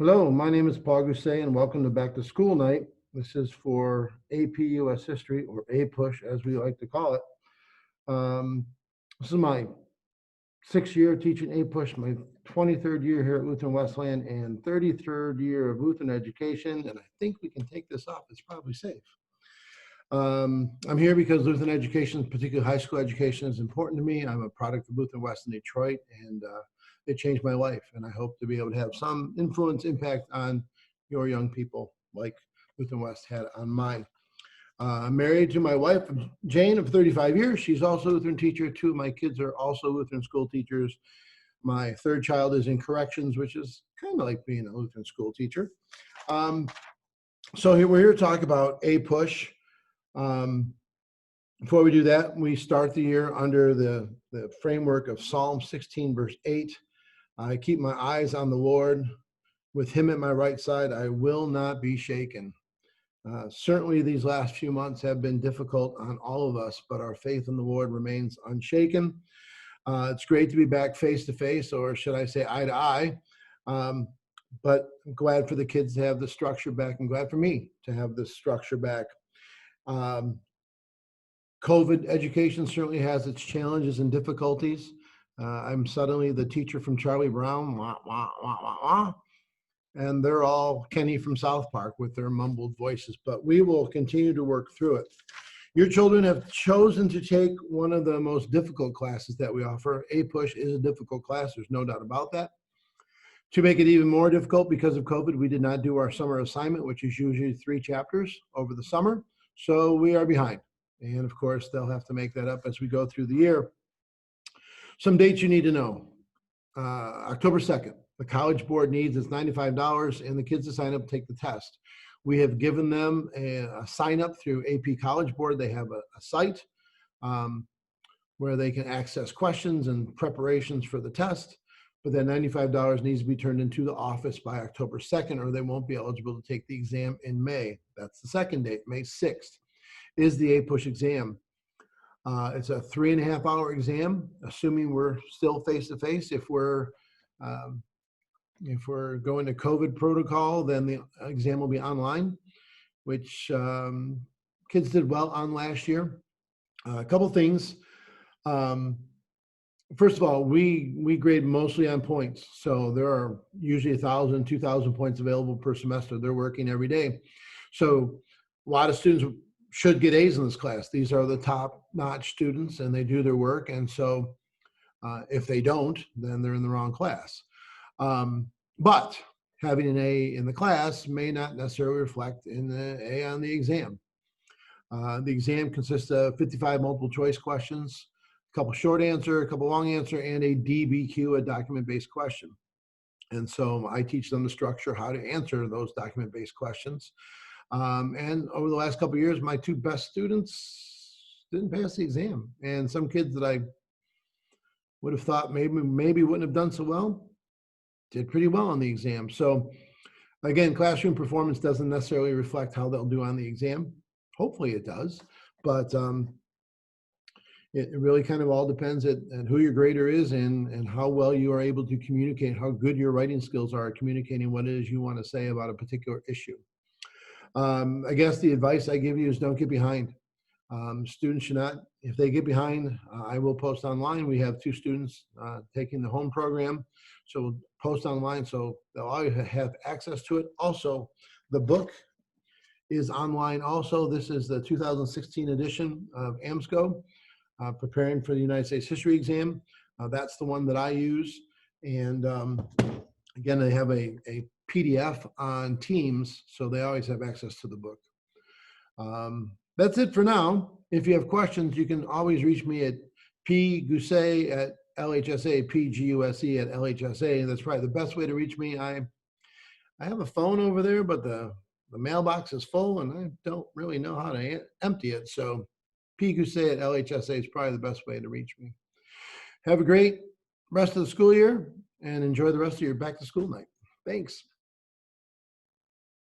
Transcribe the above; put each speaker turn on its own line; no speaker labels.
Hello, my name is Paul Guse and welcome to Back to School Night. This is for APUS History, or APUSH as we like to call it. This is my 6th year teaching APUSH, my 23rd year here at Lutheran Westland, and 33rd year of Lutheran education, and I think we can take this off. It's probably safe. I'm here because Lutheran education, particularly high school education, is important to me. I'm a product of Lutheran Westland Detroit, and it changed my life, and I hope to be able to have some influence, impact on your young people like Lutheran West had on mine. I'm married to my wife, Jane, of 35 years. She's also a Lutheran teacher. 2 of my kids are also Lutheran school teachers. My 3rd child is in corrections, which is kind of like being a Lutheran school teacher. So we're here to talk about APUSH. Before we do that, we start the year under the framework of Psalm 16, verse 8. I keep my eyes on the Lord. With him at my right side, I will not be shaken. Certainly these last few months have been difficult on all of us, but our faith in the Lord remains unshaken. It's great to be back face to face, or should I say eye to eye. But I'm glad for the kids to have the structure back. I'm glad for me to have this structure back. COVID education certainly has its challenges and difficulties. I'm suddenly the teacher from Charlie Brown, wah, wah, wah, wah, wah. And they're all Kenny from South Park with their mumbled voices, but we will continue to work through it. Your children have chosen to take one of the most difficult classes that we offer. APUSH is a difficult class, there's no doubt about that. To make it even more difficult because of COVID, we did not do our summer assignment, which is usually 3 chapters over the summer. So we are behind. And of course, they'll have to make that up as we go through the year. Some dates you need to know. October 2nd, the College Board needs is $95 and the kids to sign up to take the test. We have given them a sign up through AP College Board. They have a site where they can access questions and preparations for the test. But that $95 needs to be turned into the office by October 2nd, or they won't be eligible to take the exam in May. That's the second date, May 6th. Is the APUSH exam. It's a 3.5-hour exam, assuming we're still face-to-face. If we're going to COVID protocol, then the exam will be online, which kids did well on last year. A couple things. First of all, we grade mostly on points. So there are usually 1,000, 2,000 points available per semester. They're working every day. So a lot of students should get A's in this class. These are the top-notch students, and they do their work. And so if they don't, then they're in the wrong class. But having an A in the class may not necessarily reflect in the A on the exam. The exam consists of 55 multiple-choice questions, a couple short answer, a couple long answer, and a DBQ, a document-based question. And so I teach them the structure, how to answer those document-based questions. And over the last couple of years, my 2 best students didn't pass the exam. And some kids that I would have thought maybe wouldn't have done so well, did pretty well on the exam. So again, classroom performance doesn't necessarily reflect how they'll do on the exam. Hopefully it does, but it really kind of all depends at who your grader is and how well you are able to communicate, how good your writing skills are at communicating what it is you want to say about a particular issue. I guess the advice I give you is don't get behind. Students should not, if they get behind, I will post online. We have 2 students taking the home program. So we'll post online so they'll always have access to it. Also, the book is online also. This is the 2016 edition of AMSCO, Preparing for the United States History Exam. That's the one that I use. And again, they have a PDF on Teams, so they always have access to the book. That's it for now. If you have questions, you can always reach me at pguse at LHSA, pguse at LHSA. That's probably the best way to reach me. I have a phone over there, but the mailbox is full, and I don't really know how to empty it. So pguse at LHSA is probably the best way to reach me. Have a great rest of the school year, and enjoy the rest of your back to school night. Thanks.